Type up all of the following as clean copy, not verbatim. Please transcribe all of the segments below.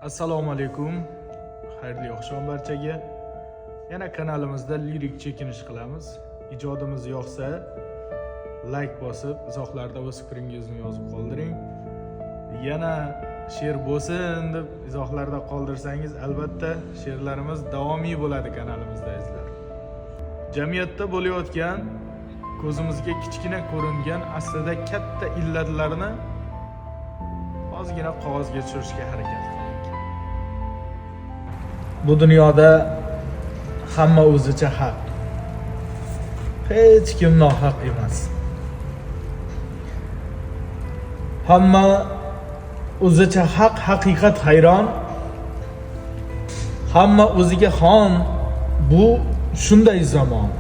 Assalomu alaykum. Xayrli oqshom barchaga. Yana kanalimizda lirik chekinish qilamiz. Ijodimiz yoqsa like bosib, izohlarda o'z fikringizni yozib qoldiring. Yana she'r bo'lsin deb izohlarda qoldirsangiz, albatta she'rlarimiz davomiy bo'ladi kanalimizda izlar. Jamiyatda bo'layotgan ko'zimizga kichkina ko'ringan aslida katta illatlarni ozgina qog'ozga tushirishga harakat qiling. Bu dunyoda hamma o'zicha haq. Hech kim nohaq emas. Hamma o'zicha haq, haqiqat hayron. Hamma o'ziga xon. Bu shunday zamon.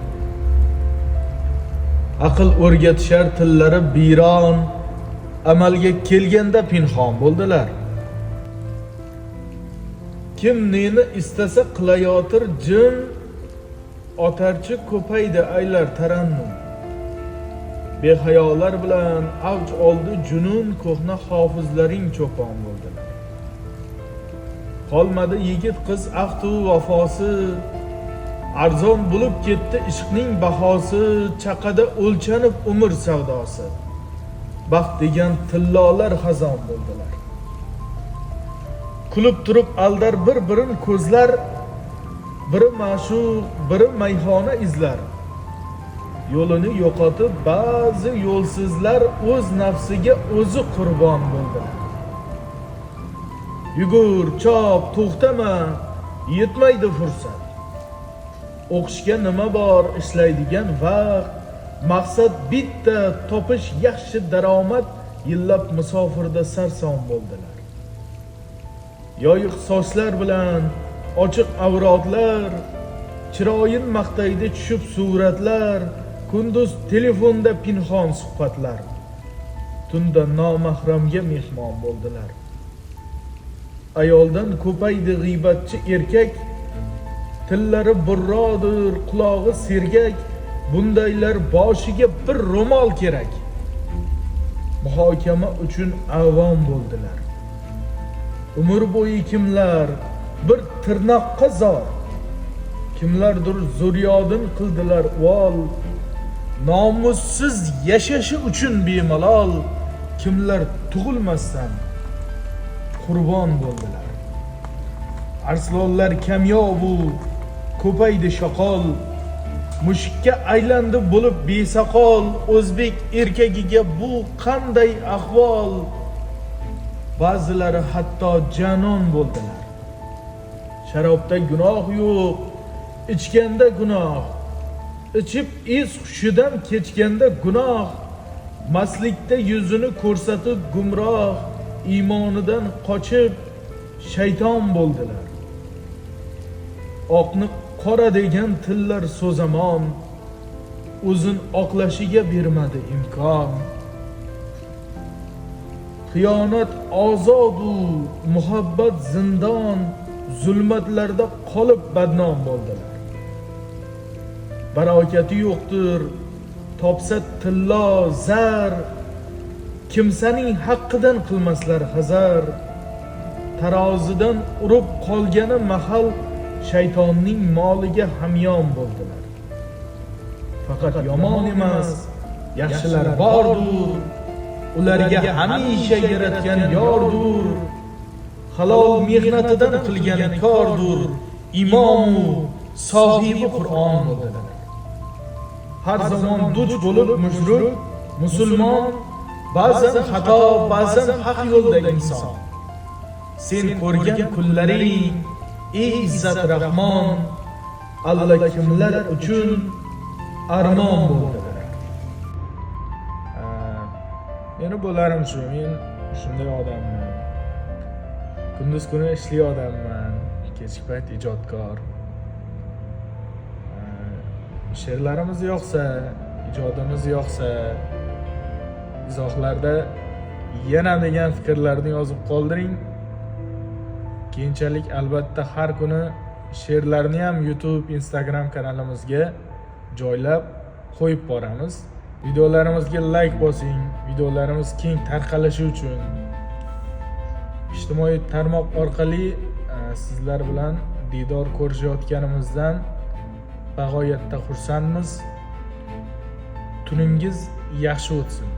Aql o'rgatishar tillari biron, amalga kelganda pinhon bo'ldilar. Kim neni istasa qilayotir jin, otarchi ko'paydi aylar tarannum. Behayolar bilan avj oldi junun, ko'hna hofizlaring cho'pon bo'ldilar. Qolmadi yigit qiz ahdu vafosi, arzon bo'lib ketdi ishqning bahosi, chaqada o'lchanib umr savdosi. Baxt degan tillolar xazon bo'ldilar. Kulib turib aldar bir-birin ko'zlar, biri ma'shuq, biri mayxona izlar. Yo'lini yo'qotib ba'zi yo'lsizlar o'z nafsiga o'zi qurbon bo'ldilar. Yugur, chop, to'xtama, yetmaydi fursat. O'qishga nima bor, ishlaydigan vaqt. Maqsad bitta, topish yaxshi daromad. Yillab musofirda sarson bo'ldilar. Yoyiq sochlar bilan ochiq avratlar, chiroyin maqtaydi tushib suratlar, kunduz telefonda pinhon suhbatlar, tunda nomahramga mehmon bo'ldilar. Ayoldan ko'paydi g'iybatchi erkak, tillari burrodir, qulog'i sergak, bundaylar boshiga bir ro'mol kerak. Muhokama uchun avom bo'ldilar. Umr bo'yi kimlar bir tirnoqqa zor, kimlardir zuryodin qildilar vol. Nomussiz yashashi uchun bemalol, kimlar tug'ilmasdan qurbon bo'ldilar. Arslonlar kamyobu, ko'paydi shoqol, mushukka aylandi bo'lib besaqol. O'zbek erkagiga bu qanday ahvol? Ba'zilari hatto janon bo'ldilar. Sharobda gunoh yo'q, ichganda gunoh. Ichib es hushidan kechganda gunoh. Mastlikda yuzini ko'rsatib gumroh, iymonidan qochib shayton bo'ldilar. Oqni qora degan tillar so'zamon, o'zin oqlashiga bermadi imkon. Xiyonat ozodu, muhabbat zindon, zulmatlarda qolib badnom bo'ldilar. Barokati yo'qdir, topsa tillo zar, kimsaning haqqidan qilmaslar hazar. Tarozidan urib qolgani mahal, shaytonning moliga hamyon bo'ldilar. Faqat yomon emas, yaxshilar bordur, ularga hamisha yaratgan yordur. Halol mehnatidan qilgan kordur, imomu sohibi Qur'on bo'ldilar. Har zamon duch bo'lib mushrik, musulmon, ba'zan xato, ba'zan haq yo'ldagi inson. Sen ko'rgan kunlaring, ey Izzat Rahmon, Alloh kimlar uchun armon bo'ldilar. Meni bo'larim shu, men shunday odamman. Kunduz kuni ishli odamman, kechki payt ijodkor. She'rlarimiz yoqsa, ijodimiz yoqsa, izohlarda yana degan fikrlarni yozib qoldiring. Keyinchalik albatta har kuni she'rlarni ham YouTube, Instagram kanalimizga joylab qo'yib boramiz. Videolarimizga like bosing, videolarimiz keng tarqalishi uchun. ijtimoiy tarmoq orqali sizlar bilan diydor ko'rishayotganimizdan bag'oyatda xursandmiz. Tuningiz yaxshi o'tsin.